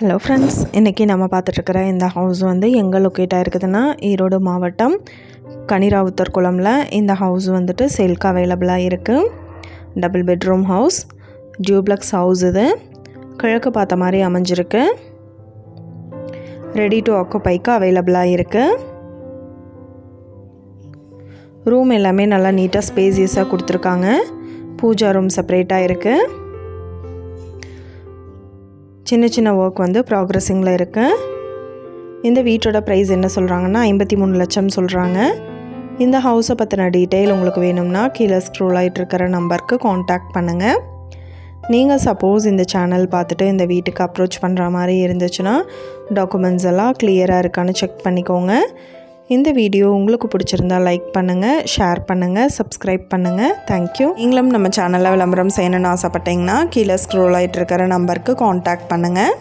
Hello friends, இன்றைக்கி நம்ம பார்த்துட்ருக்கிற இந்த ஹவுஸ் வந்து எங்கே லொக்கேட் ஆகிருக்குதுன்னா ஈரோடு மாவட்டம் கனிராவுத்தர் குளமில் இந்த ஹவுஸ் வந்துட்டு சேல்க்கு அவைலபிளாக இருக்குது. Double bedroom house, duplex house. இது கிழக்கு பார்த்த மாதிரி அமைஞ்சிருக்கு. ரெடி டு ஆக்குபைக்கு அவைலபிளாக இருக்குது. ரூம் எல்லாமே நல்லா நீட்டாக ஸ்பேசியஸாக கொடுத்துருக்காங்க. பூஜா ரூம் செப்பரேட்டாக இருக்குது. சின்ன சின்ன ஒர்க் வந்து ப்ராக்ரஸிங்கில் இருக்குது. இந்த வீட்டோட ப்ரைஸ் என்ன சொல்கிறாங்கன்னா 53 லட்சம் சொல்கிறாங்க. இந்த ஹவுஸை பற்றின டீட்டெயில் உங்களுக்கு வேணும்னா கீழே ஸ்க்ரோல் ஆகிட்டு இருக்கிற நம்பருக்கு காண்டாக்ட் பண்ணுங்கள். நீங்கள் சப்போஸ் இந்த சேனல் பார்த்துட்டு இந்த வீட்டுக்கு அப்ரோச் பண்ணுற மாதிரி இருந்துச்சுன்னா டாக்குமெண்ட்ஸ் எல்லாம் கிளியராக இருக்கான்னு செக் பண்ணிக்கோங்க. இந்த வீடியோ உங்களுக்கு பிடிச்சிருந்தா லைக் பண்ணுங்கள், ஷேர் பண்ணுங்கள், சப்ஸ்கிரைப் பண்ணுங்கள். தேங்க்யூ. நீங்களும் நம்ம சேனலில் விளம்பரம் செய்யணும்னு ஆசைப்பட்டீங்கன்னா கீழே ஸ்க்ரோல் ஆகிட்டு இருக்கிற நம்பருக்கு காண்டாக்ட் பண்ணுங்கள்.